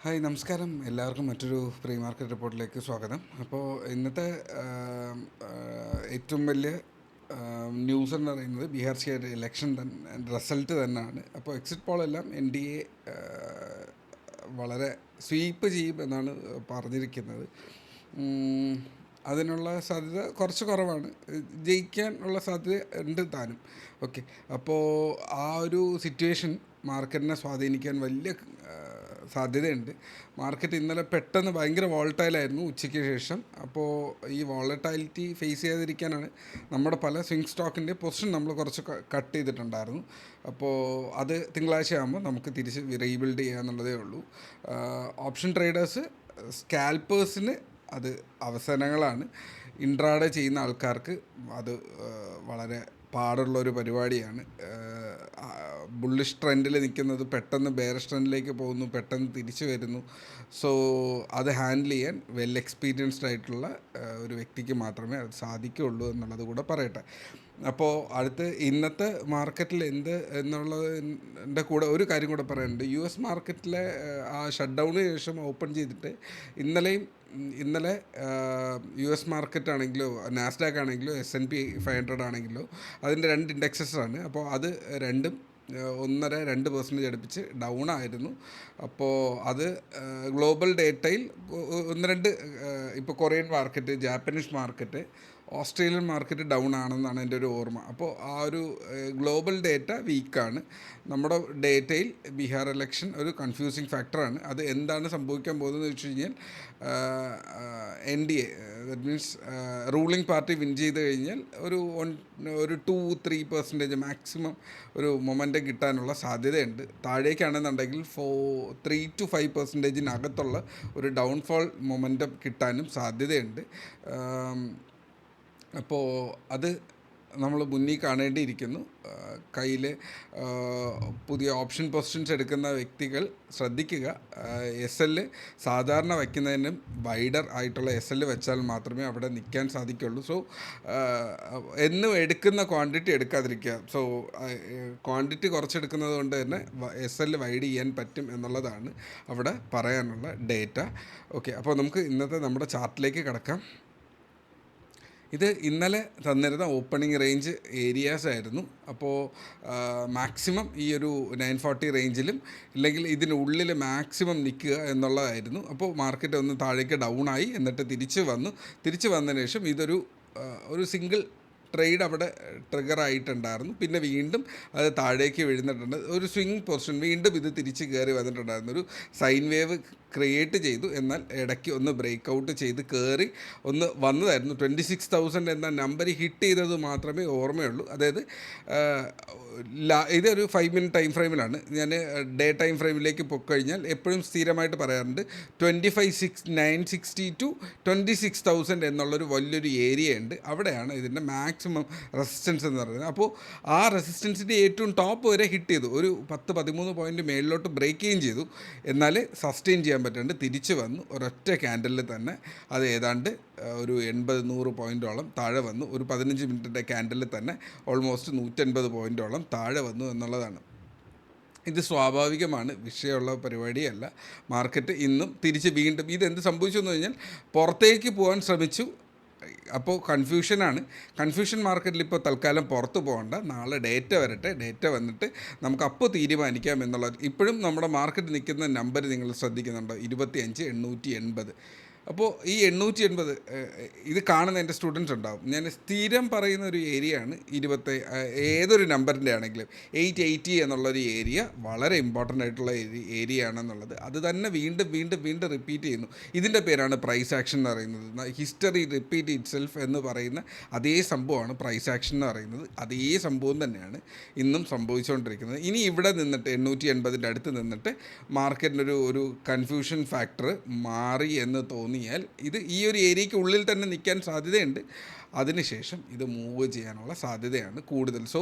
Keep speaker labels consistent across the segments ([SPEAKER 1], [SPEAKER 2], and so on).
[SPEAKER 1] Hi നമസ്കാരം. എല്ലാവർക്കും മറ്റൊരു പ്രീ മാർക്കറ്റ് റിപ്പോർട്ടിലേക്ക് സ്വാഗതം. അപ്പോൾ ഇന്നത്തെ ഏറ്റവും വലിയ ന്യൂസ് എന്ന് പറയുന്നത് ബീഹാർ സ്റ്റേറ്റ് ഇലക്ഷൻ റിസൾട്ട് തന്നെയാണ്. അപ്പോൾ എക്സിറ്റ് പോളെല്ലാം NDA വളരെ സ്വീപ്പ് ചെയ്യും എന്നാണ് പറഞ്ഞിരിക്കുന്നത്. അതിനുള്ള സാധ്യത കുറച്ച് കുറവാണ്. ജയിക്കാനുള്ള സാധ്യത ഉണ്ട് താനും. ഓക്കെ, അപ്പോൾ ആ ഒരു സിറ്റുവേഷൻ മാർക്കറ്റിനെ സ്വാധീനിക്കാൻ വലിയ സാധ്യതയുണ്ട്. മാർക്കറ്റ് ഇന്നലെ പെട്ടെന്ന് ഭയങ്കര വോളറ്റൈലായിരുന്നു ഉച്ചയ്ക്ക് ശേഷം. അപ്പോൾ ഈ വോളറ്റൈലിറ്റി ഫേസ് ചെയ്യാതിരിക്കാനാണ് നമ്മുടെ പല സ്വിംഗ് സ്റ്റോക്കിൻ്റെ പൊസിഷൻ നമ്മൾ കുറച്ച് കട്ട് ചെയ്തിട്ടുണ്ടായിരുന്നു. അപ്പോൾ അത് തിങ്കളാഴ്ച ആകുമ്പോൾ നമുക്ക് തിരിച്ച് റീബിൽഡ് ചെയ്യാന്നുള്ളതേ ഉള്ളൂ. ഓപ്ഷൻ ട്രേഡേഴ്സ്, സ്കാൽപ്പേഴ്സിന് അത് അവസരങ്ങളാണ്. ഇൻട്രാഡേ ചെയ്യുന്ന ആൾക്കാർക്ക് അത് വളരെ പാടുള്ളൊരു പരിപാടിയാണ്. ബുള്ളിഷ് ട്രെൻഡിൽ നിൽക്കുന്നത് പെട്ടെന്ന് ബെയറിഷ് ട്രെൻഡിലേക്ക് പോകുന്നു, പെട്ടെന്ന് തിരിച്ചു വരുന്നു. സോ അത് ഹാൻഡിൽ ചെയ്യാൻ വെൽ എക്സ്പീരിയൻസ്ഡ് ആയിട്ടുള്ള ഒരു വ്യക്തിക്ക് മാത്രമേ അത് സാധിക്കുകയുള്ളൂ എന്നുള്ളത് കൂടെ പറയട്ടെ. അപ്പോൾ അടുത്ത് ഇന്നത്തെ മാർക്കറ്റിൽ എന്ത് എന്നുള്ളതിൻ്റെ കൂടെ ഒരു കാര്യം കൂടെ പറയാനുണ്ട്. US മാർക്കറ്റിലെ ആ ഷട്ട് ഡൗണിന് ശേഷം ഓപ്പൺ ചെയ്തിട്ട് ഇന്നലെ US മാർക്കറ്റ് ആണെങ്കിലോ നാസ്ഡാക്ക് ആണെങ്കിലോ S&P 500 ആണെങ്കിലോ അതിൻ്റെ 2 ഇൻഡെക്സസ് ആണ്. അപ്പോൾ അത് രണ്ടും 1.5-2% അടുപ്പിച്ച് ഡൗൺ ആയിരുന്നു. അപ്പോൾ അത് ഗ്ലോബൽ ഡേറ്റയിൽ ഒന്ന് രണ്ട് ഇപ്പോൾ Korean market, Japanese market, Australian market down ആണെന്നാണ് എൻ്റെ ഒരു ഓർമ്മ. അപ്പോൾ ആ ഒരു ഗ്ലോബൽ ഡേറ്റ വീക്കാണ്. നമ്മുടെ ഡേറ്റയിൽ ബീഹാർ ഇലക്ഷൻ ഒരു കൺഫ്യൂസിങ് ഫാക്ടറാണ്. അത് എന്താണ് സംഭവിക്കാൻ പോകുന്നതെന്ന് വെച്ച് കഴിഞ്ഞാൽ NDA, that means ruling party win ചെയ്ത് കഴിഞ്ഞാൽ ഒരു 2-3% മാക്സിമം ഒരു മൊമെൻറ്റം കിട്ടാനുള്ള സാധ്യതയുണ്ട്. താഴേക്കാണെന്നുണ്ടെങ്കിൽ 3-5% ഒരു ഡൗൺഫോൾ മൊമെൻറ്റം കിട്ടാനും സാധ്യതയുണ്ട്. അപ്പോൾ അത് നമ്മൾ മുന്നിൽ കാണേണ്ടിയിരിക്കുന്നു. കയ്യിൽ പുതിയ ഓപ്ഷൻ പൊസിഷൻസ് എടുക്കുന്ന വ്യക്തികൾ ശ്രദ്ധിക്കുക. SL സാധാരണ വയ്ക്കുന്നതിനും വൈഡർ ആയിട്ടുള്ള SL വെച്ചാൽ മാത്രമേ അവിടെ നിൽക്കാൻ സാധിക്കുള്ളൂ. സോ എന്നും എടുക്കുന്ന ക്വാണ്ടിറ്റി എടുക്കാതിരിക്കുക. സോ ക്വാണ്ടിറ്റി കുറച്ചെടുക്കുന്നത് കൊണ്ട് തന്നെ SL വൈഡ് ചെയ്യാൻ പറ്റും എന്നുള്ളതാണ് അവിടെ പറയാനുള്ള ഡേറ്റ. ഓക്കെ, അപ്പോൾ നമുക്ക് ഇന്നത്തെ നമ്മുടെ ചാർട്ടിലേക്ക് കിടക്കാം. ഇത് ഇന്നലെ തന്നിരുന്ന ഓപ്പണിംഗ് റേഞ്ച് ഏരിയാസ് ആയിരുന്നു. അപ്പോൾ മാക്സിമം ഈ ഒരു 940 റേഞ്ചിലും ഇല്ലെങ്കിൽ ഇതിനുള്ളിൽ മാക്സിമം നിൽക്കുക എന്നുള്ളതായിരുന്നു. അപ്പോൾ മാർക്കറ്റ് ഒന്ന് താഴേക്ക് ഡൗൺ ആയി, എന്നിട്ട് തിരിച്ച് വന്നതിന് ശേഷം ഒരു സിംഗിൾ ട്രേഡ് അവിടെ ട്രിഗർ ആയിട്ടുണ്ടായിരുന്നു. പിന്നെ വീണ്ടും അത് താഴേക്ക് വീഴുന്നിട്ടുണ്ട്. ഒരു സ്വിംഗ് പൊസിഷൻ വീണ്ടും ഇത് തിരിച്ച് കയറി വന്നിട്ടുണ്ടായിരുന്നു. ഒരു സൈൻ വേവ് ക്രിയേറ്റ് ചെയ്തു. എന്നാൽ ഇടയ്ക്ക് ഒന്ന് ബ്രേക്ക് ഔട്ട് ചെയ്ത് കയറി ഒന്ന് വന്നതായിരുന്നു. 26,000 എന്ന നമ്പർ ഹിറ്റ് ചെയ്തത് മാത്രമേ ഓർമ്മയുള്ളൂ. അതായത് ഇതൊരു 5 മിനിറ്റ് ടൈം ഫ്രെയിമിലാണ്. ഞാൻ ഡേ ടൈം ഫ്രെയിമിലേക്ക് പൊക്കഴിഞ്ഞാൽ എപ്പോഴും സ്ഥിരമായിട്ട് പറയാറുണ്ട് 25,960 to 26,000 എന്നുള്ളൊരു വലിയൊരു ഏരിയ ഉണ്ട്. അവിടെയാണ് ഇതിൻ്റെ മാക്സിമം റെസിസ്റ്റൻസ് എന്ന് പറയുന്നത്. അപ്പോൾ ആ റെസിസ്റ്റൻസിൻ്റെ ഏറ്റവും ടോപ്പ് വരെ ഹിറ്റ് ചെയ്തു. ഒരു 10-13 പോയിൻറ്റ് മേളിലോട്ട് ബ്രേക്ക് ചെയ്യുകയും ചെയ്തു. എന്നാൽ സസ്റ്റെയിൻ ചെയ്യാൻ പറ്റാണ്ട് തിരിച്ച് വന്നു. ഒരൊറ്റ ക്യാൻഡലിൽ തന്നെ അത് ഏതാണ്ട് ഒരു 80-100 പോയിൻറ്റോളം താഴെ വന്നു. ഒരു 15 മിനിറ്റിൻ്റെ ക്യാൻഡലിൽ തന്നെ ഓൾമോസ്റ്റ് 150 പോയിൻറ്റോളം താഴെ വന്നു എന്നുള്ളതാണ്. ഇത് സ്വാഭാവികമാണ്, വിഷയമുള്ള പരിപാടിയല്ല. മാർക്കറ്റ് ഇന്നും തിരിച്ച് വീണ്ടും ഇതെന്ത് സംഭവിച്ചു എന്ന് കഴിഞ്ഞാൽ പുറത്തേക്ക് പോകാൻ ശ്രമിച്ചു. അപ്പോൾ കൺഫ്യൂഷൻ മാർക്കറ്റിൽ ഇപ്പോൾ തൽക്കാലം പുറത്ത് പോകണ്ട. നാളെ ഡേറ്റ വരട്ടെ, ഡേറ്റ വന്നിട്ട് നമുക്ക് അപ്പോൾ തീരുമാനിക്കാം എന്നുള്ളത്. ഇപ്പോഴും നമ്മുടെ മാർക്കറ്റ് നിൽക്കുന്ന നമ്പർ നിങ്ങൾ ശ്രദ്ധിക്കുന്നുണ്ടോ? 25,880. അപ്പോൾ ഈ 880 ഇത് കാണുന്ന എൻ്റെ സ്റ്റുഡൻസ് ഉണ്ടാവും. ഞാൻ സ്ഥിരം പറയുന്ന ഒരു ഏരിയയാണ് ഏതൊരു നമ്പറിൻ്റെ ആണെങ്കിലും 880 എന്നുള്ളൊരു ഏരിയ വളരെ ഇമ്പോർട്ടൻ്റ് ആയിട്ടുള്ള ഏരിയ ആണെന്നുള്ളത്. അത് തന്നെ വീണ്ടും റിപ്പീറ്റ് ചെയ്യുന്നു. ഇതിൻ്റെ പേരാണ് പ്രൈസ് ആക്ഷൻ എന്ന് പറയുന്നത്. ഹിസ്റ്ററി റിപ്പീറ്റ് ഇറ്റ് സെൽഫ് എന്ന് പറയുന്ന അതേ സംഭവമാണ് പ്രൈസ് ആക്ഷൻ എന്ന് പറയുന്നത്. അതേ സംഭവം തന്നെയാണ് ഇന്നും സംഭവിച്ചുകൊണ്ടിരിക്കുന്നത്. ഇനി ഇവിടെ നിന്നിട്ട് 880 അടുത്ത് നിന്നിട്ട് മാർക്കറ്റിനൊരു കൺഫ്യൂഷൻ ഫാക്ടർ മാറി എന്ന് തോന്നിയാൽ ഇത് ഈ ഒരു ഏരിയയ്ക്ക് ഉള്ളിൽ തന്നെ നിൽക്കാൻ സാധ്യതയുണ്ട്. അതിനുശേഷം ഇത് മൂവ് ചെയ്യാനുള്ള സാധ്യതയാണ് കൂടുതൽ. സോ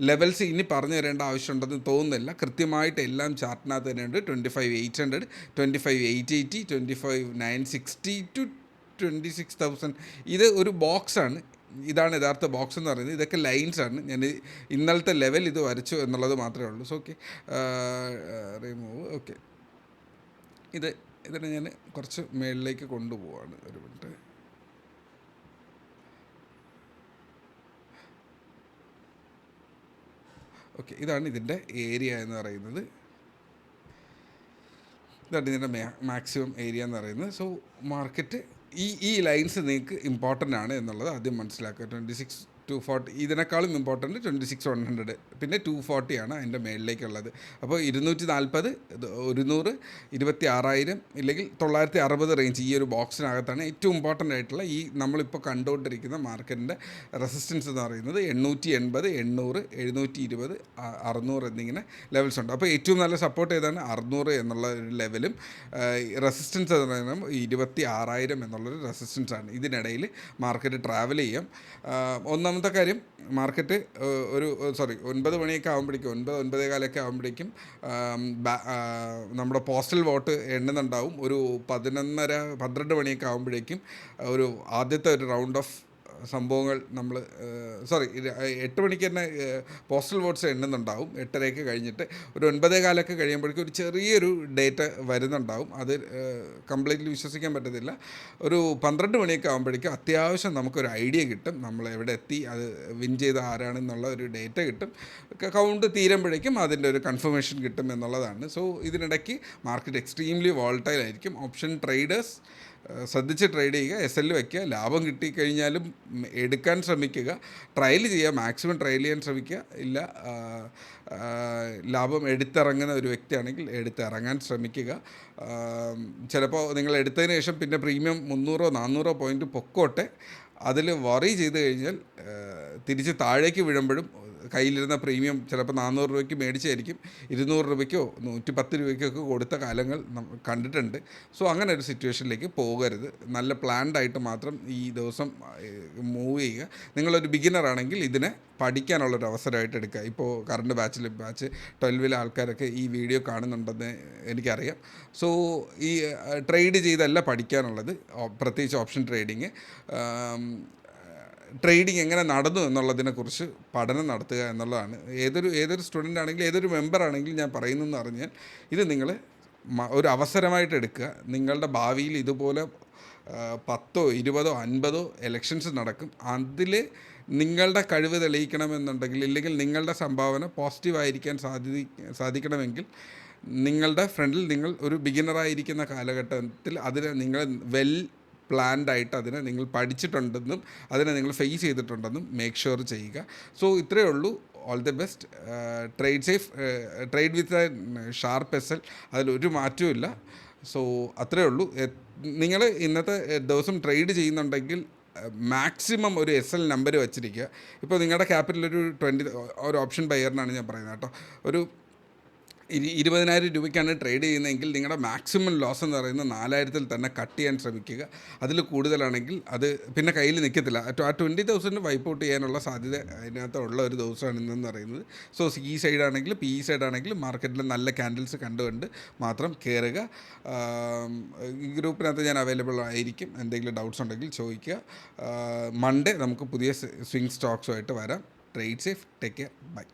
[SPEAKER 1] ലെവൽസ് ഇനി പറഞ്ഞു തരേണ്ട ആവശ്യമുണ്ടെന്ന് തോന്നുന്നില്ല. കൃത്യമായിട്ട് എല്ലാം ചാർട്ടിനകത്ത് തന്നെയുണ്ട്. 25,800, 25,880, 25,960 to 26,000. ഇത് ഒരു ബോക്സാണ്. ഇതാണ് യഥാർത്ഥ ബോക്സ് എന്ന് പറയുന്നത്. ഇതൊക്കെ ലൈൻസാണ്. ഞാൻ ഇന്നലത്തെ ലെവൽ ഇത് വരച്ചു എന്നുള്ളത് മാത്രമേ ഉള്ളൂ. So okay, remove. ഓക്കെ, ഇത് ഇതിനെ ഞാൻ കുറച്ച് മേളിലേക്ക് കൊണ്ടുപോവാണ്. ഒരു മിനിറ്റ്. ഓക്കെ, ഇതാണ് ഇതിൻ്റെ ഏരിയ എന്ന് പറയുന്നത്. ഇതാണ് ഇതിൻ്റെ മാക്സിമം ഏരിയ എന്ന് പറയുന്നത്. സോ മാർക്കറ്റ് ഈ ലൈൻസ് നിങ്ങൾക്ക് ഇമ്പോർട്ടൻ്റ് ആണ് എന്നുള്ളത് ആദ്യം മനസ്സിലാക്കുക. 26-240 ഇതിനേക്കാളും ഇമ്പോർട്ടൻറ്റ് 26-100, പിന്നെ 240 ആണ് അതിൻ്റെ മേളിലേക്കുള്ളത്. അപ്പോൾ 240, 100, 26,000 ഇല്ലെങ്കിൽ 960 റേഞ്ച് ഈ ഒരു ബോക്സിനകത്താണ് ഏറ്റവും ഇമ്പോർട്ടൻ്റ് ആയിട്ടുള്ള ഈ നമ്മളിപ്പോൾ കണ്ടുകൊണ്ടിരിക്കുന്ന മാർക്കറ്റിൻ്റെ റെസിസ്റ്റൻസ് എന്ന് പറയുന്നത്. 880, 800, 720, 600 എന്നിങ്ങനെ ലെവൽസ് ഉണ്ട്. അപ്പോൾ ഏറ്റവും നല്ല സപ്പോർട്ട് ഏതാണ്? 600 എന്നുള്ള ഒരു ലെവലും റെസിസ്റ്റൻസ് എന്ന് പറയുന്നത് 26,000 എന്നുള്ളൊരു റെസിസ്റ്റൻസ് ആണ്. ഇതിനിടയിൽ മാർക്കറ്റ് ട്രാവൽ ചെയ്യാം. ഒന്നാമത്തെ കാര്യം, മാർക്കറ്റ് ഒരു 9 മണിയൊക്കെ ആകുമ്പോഴേക്കും 9-9:15 ആകുമ്പോഴേക്കും നമ്മുടെ പോസ്റ്റൽ വോട്ട് എണ്ണുന്നുണ്ടാവും. ഒരു 11:30-12 മണിയൊക്കെ ആകുമ്പോഴേക്കും ഒരു ആദ്യത്തെ ഒരു റൗണ്ട് ഓഫ് സംഭവങ്ങൾ നമ്മൾ 8 മണിക്ക് തന്നെ പോസ്റ്റൽ വോട്ട്സ് എണ്ണുന്നുണ്ടാവും. 8:30 കഴിഞ്ഞിട്ട് ഒരു 9:15 കഴിയുമ്പോഴേക്കും ഒരു ചെറിയൊരു ഡേറ്റ വരുന്നുണ്ടാവും. അത് കംപ്ലീറ്റ്ലി വിശ്വസിക്കാൻ പറ്റത്തില്ല. ഒരു 12 മണിയൊക്കെ ആകുമ്പോഴേക്കും അത്യാവശ്യം നമുക്കൊരു ഐഡിയ കിട്ടും, നമ്മൾ എവിടെ എത്തി, അത് വിൻ ചെയ്ത ആരാണെന്നുള്ള ഒരു ഡേറ്റ കിട്ടും. കൗണ്ട് തീരുമ്പോഴേക്കും അതിൻ്റെ ഒരു കൺഫർമേഷൻ കിട്ടും എന്നുള്ളതാണ്. സോ ഇതിനിടയ്ക്ക് മാർക്കറ്റ് എക്സ്ട്രീംലി വോളറ്റൈൽ ആയിരിക്കും. ഓപ്ഷൻ ട്രേഡേഴ്സ് ശ്രദ്ധിച്ച് ട്രേഡ് ചെയ്യുക, SL വയ്ക്കുക. ലാഭം കിട്ടിക്കഴിഞ്ഞാലും എടുക്കാൻ ശ്രമിക്കുക, ട്രയൽ ചെയ്യുക, മാക്സിമം ട്രയൽ ചെയ്യാൻ ശ്രമിക്കുക. ഇല്ല ലാഭം എടുത്തിറങ്ങുന്ന ഒരു വ്യക്തിയാണെങ്കിൽ എടുത്തിറങ്ങാൻ ശ്രമിക്കുക. ചിലപ്പോൾ നിങ്ങൾ എടുത്തതിന് ശേഷം പിന്നെ പ്രീമിയം 300-400 പോയിൻറ്റ് പൊക്കോട്ടെ, അതിൽ വറി ചെയ്ത് കഴിഞ്ഞാൽ തിരിച്ച് താഴേക്ക് വീഴുമ്പോഴും കയ്യിലിരുന്ന പ്രീമിയം ചിലപ്പോൾ 400 രൂപയ്ക്ക് മേടിച്ചായിരിക്കും 200 രൂപയ്ക്കോ 110 രൂപയ്ക്കൊക്കെ കൊടുത്ത കാലങ്ങൾ കണ്ടിട്ടുണ്ട്. സോ അങ്ങനെ ഒരു സിറ്റുവേഷനിലേക്ക് പോകരുത്. നല്ല പ്ലാൻഡ് ആയിട്ട് മാത്രം ഈ ദിവസം മൂവ് ചെയ്യുക. നിങ്ങളൊരു ബിഗിനർ ആണെങ്കിൽ ഇതിനെ പഠിക്കാനുള്ളൊരു അവസരമായിട്ട് എടുക്കുക. ഇപ്പോൾ കറണ്ട് ബാച്ച് 12 ആൾക്കാരൊക്കെ ഈ വീഡിയോ കാണുന്നുണ്ടെന്ന് എനിക്കറിയാം. സോ ഈ ട്രേഡ് ചെയ്തല്ല പഠിക്കാനുള്ളത്, പ്രത്യേകിച്ച് ഓപ്ഷൻ ട്രേഡിങ്. ട്രേഡിങ് എങ്ങനെ നടന്നു എന്നുള്ളതിനെക്കുറിച്ച് പഠനം നടത്തുക എന്നുള്ളതാണ്. ഏതൊരു സ്റ്റുഡൻ്റ് ആണെങ്കിലും ഏതൊരു മെമ്പർ ആണെങ്കിലും ഞാൻ പറയുന്നതെന്ന് പറഞ്ഞാൽ ഇത് നിങ്ങൾ ഒരു അവസരമായിട്ട് എടുക്കുക. നിങ്ങളുടെ ഭാവിയിൽ ഇതുപോലെ 10, 20, 50 ഇലക്ഷൻസ് നടക്കും. അതിൽ നിങ്ങളുടെ കഴിവ് തെളിയിക്കണമെന്നുണ്ടെങ്കിൽ, ഇല്ലെങ്കിൽ നിങ്ങളുടെ സംഭാവന പോസിറ്റീവായിരിക്കാൻ സാധിക്കണമെങ്കിൽ നിങ്ങളുടെ ഫ്രണ്ടിൽ നിങ്ങൾ ഒരു ബിഗിനറായിരിക്കുന്ന കാലഘട്ടത്തിൽ അതിനെ നിങ്ങൾ പ്ലാൻഡ് ആയിട്ട് അതിനെ നിങ്ങൾ പഠിച്ചിട്ടുണ്ടെന്നും അതിനെ നിങ്ങൾ ഫേസ് ചെയ്തിട്ടുണ്ടെന്നും മേക്ക് ഷുവർ ചെയ്യുക. സോ ഇത്രയേ ഉള്ളൂ. All the best. Trade safe, trade with sharp SL, അതിലൊരു മാറ്റവും ഇല്ല. സോ അത്രയേ ഉള്ളൂ. നിങ്ങൾ ഇന്നത്തെ ദിവസം ട്രേഡ് ചെയ്യുന്നുണ്ടെങ്കിൽ മാക്സിമം ഒരു SL നമ്പർ വെച്ചിരിക്കുക. ഇപ്പോൾ നിങ്ങളുടെ ക്യാപിറ്റൽ ഒരു 20, ഒരു ഓപ്ഷൻ ബയറിനാണ് ഞാൻ പറയുന്നത് കേട്ടോ, ഒരു 20,000 രൂപയ്ക്കാണ് ട്രേഡ് ചെയ്യുന്നതെങ്കിൽ നിങ്ങളുടെ മാക്സിമം ലോസ് എന്ന് പറയുന്നത് 4,000-ൽ തന്നെ കട്ട് ചെയ്യാൻ ശ്രമിക്കുക. അതിൽ കൂടുതലാണെങ്കിൽ അത് പിന്നെ കയ്യിൽ നിൽക്കത്തില്ല. ആ 20,000 വൈപ്പ് ഔട്ട് ചെയ്യാനുള്ള സാധ്യത അതിനകത്ത് ഉള്ള ഒരു ദിവസമാണ് ഇന്നെന്ന് പറയുന്നത്. സോ ഈ സൈഡാണെങ്കിലും PE സൈഡാണെങ്കിലും മാർക്കറ്റിൽ നല്ല ക്യാൻഡിൽസ് കണ്ടുകൊണ്ട് മാത്രം കയറുക. ഈ ഗ്രൂപ്പിനകത്ത് ഞാൻ അവൈലബിൾ ആയിരിക്കും. എന്തെങ്കിലും ഡൗട്ട്സ് ഉണ്ടെങ്കിൽ ചോദിക്കുക. മൺഡേ നമുക്ക് പുതിയ സ്വിംഗ് സ്റ്റോക്സുമായിട്ട് വരാം. Trade safe, take care, by.